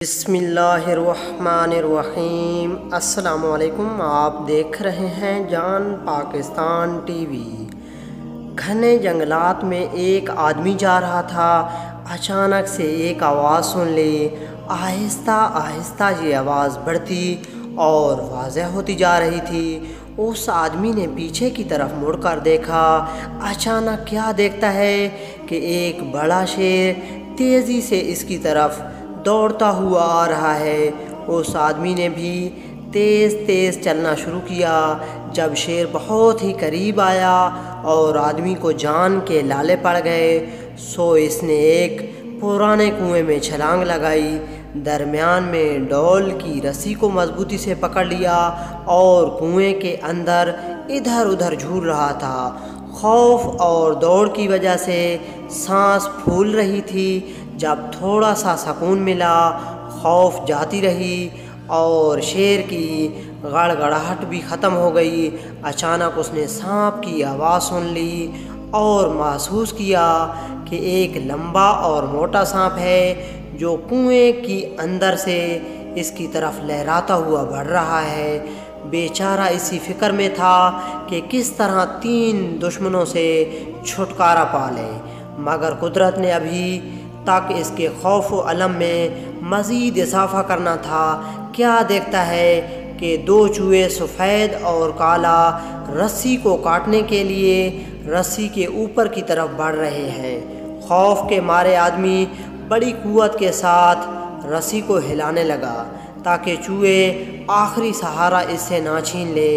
بسم اللہ الرحمن الرحیم۔ السلام علیکم، آپ دیکھ رہے ہیں جان پاکستان ٹی وی۔ گھنے جنگلات میں ایک آدمی جا رہا تھا۔ اچانک سے ایک آواز سن لی۔ آہستہ آہستہ یہ آواز بڑھتی اور واضح ہوتی جا رہی تھی۔ اس آدمی نے پیچھے کی طرف مڑ کر دیکھا۔ اچانک کیا دیکھتا ہے کہ ایک بڑا شیر تیزی سے اس کی طرف دوڑتا ہوا آ رہا ہے۔ اس آدمی نے بھی تیز تیز چلنا شروع کیا۔ جب شیر بہت ہی قریب آیا اور آدمی کو جان کے لالے پڑ گئے، سو اس نے ایک پرانے کنویں میں چھلانگ لگائی، درمیان میں ڈول کی رسی کو مضبوطی سے پکڑ لیا اور کنویں کے اندر ادھر ادھر جھول رہا تھا۔ خوف اور دوڑ کی وجہ سے سانس پھول رہی تھی۔ جب تھوڑا سا سکون ملا، خوف جاتی رہی اور شیر کی گڑگڑاہٹ بھی ختم ہو گئی۔ اچانک اس نے سانپ کی آواز سن لی اور محسوس کیا کہ ایک لمبا اور موٹا سانپ ہے جو کنویں کی اندر سے اس کی طرف لہراتا ہوا بڑھ رہا ہے۔ بیچارہ اسی فکر میں تھا کہ کس طرح 3 دشمنوں سے چھٹکارا پا لے، مگر قدرت نے ابھی تک اس کے خوف و علم میں مزید اضافہ کرنا تھا۔ کیا دیکھتا ہے کہ 2 چوہے سفید اور کالا رسی کو کاٹنے کے لیے رسی کے اوپر کی طرف بڑھ رہے ہیں۔ خوف کے مارے آدمی بڑی قوت کے ساتھ رسی کو ہلانے لگا تاکہ چوہے آخری سہارا اس سے نہ چھین لے۔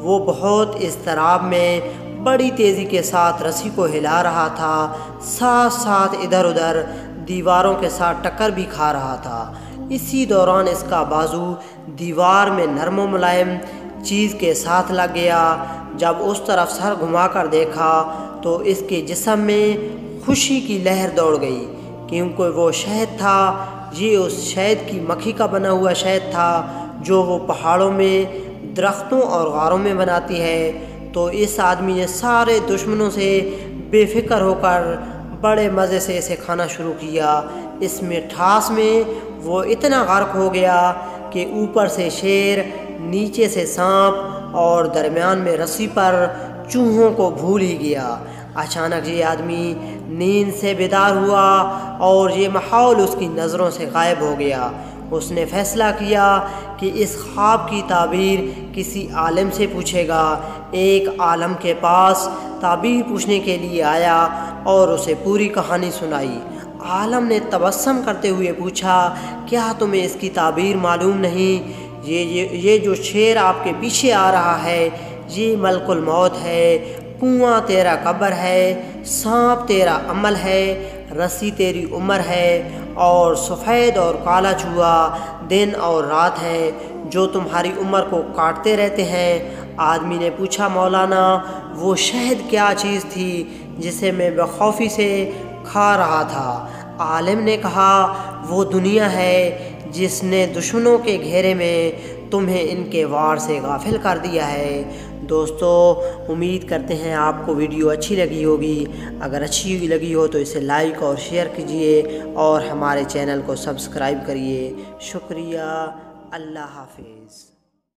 وہ بہت اضطراب میں بڑی تیزی کے ساتھ رسی کو ہلا رہا تھا، ساتھ ساتھ ادھر ادھر دیواروں کے ساتھ ٹکر بھی کھا رہا تھا۔ اسی دوران اس کا بازو دیوار میں نرم و ملائم چیز کے ساتھ لگ گیا۔ جب اس طرف سر گھما کر دیکھا تو اس کے جسم میں خوشی کی لہر دوڑ گئی، کیونکہ وہ شہد تھا۔ یہ اس شہد کی مکھی کا بنا ہوا شہد تھا جو وہ پہاڑوں میں، درختوں اور غاروں میں بناتی ہے۔ تو اس آدمی نے سارے دشمنوں سے بے فکر ہو کر بڑے مزے سے اسے کھانا شروع کیا۔ اس مٹھاس میں وہ اتنا غرق ہو گیا کہ اوپر سے شیر، نیچے سے سانپ اور درمیان میں رسی پر چوہوں کو بھول ہی گیا۔ اچانک یہ آدمی نیند سے بیدار ہوا اور یہ ماحول اس کی نظروں سے غائب ہو گیا۔ اس نے فیصلہ کیا کہ اس خواب کی تعبیر کسی عالم سے پوچھے گا۔ ایک عالم کے پاس تعبیر پوچھنے کے لیے آیا اور اسے پوری کہانی سنائی۔ عالم نے تبسم کرتے ہوئے پوچھا، کیا تمہیں اس کی تعبیر معلوم نہیں؟ یہ جو شیر آپ کے پیچھے آ رہا ہے یہ ملک الموت ہے، کنواں تیرا قبر ہے، سانپ تیرا عمل ہے، رسی تیری عمر ہے اور سفید اور کالا چوہا دن اور رات ہے جو تمہاری عمر کو کاٹتے رہتے ہیں۔ آدمی نے پوچھا، مولانا وہ شہد کیا چیز تھی جسے میں بخوفی سے کھا رہا تھا؟ عالم نے کہا، وہ دنیا ہے جس نے دشمنوں کے گھیرے میں تمہیں ان کے وار سے غافل کر دیا ہے۔ دوستو، امید کرتے ہیں آپ کو ویڈیو اچھی لگی ہوگی۔ اگر اچھی لگی ہو تو اسے لائک اور شیئر کیجیے اور ہمارے چینل کو سبسکرائب کریے۔ شکریہ، اللہ حافظ۔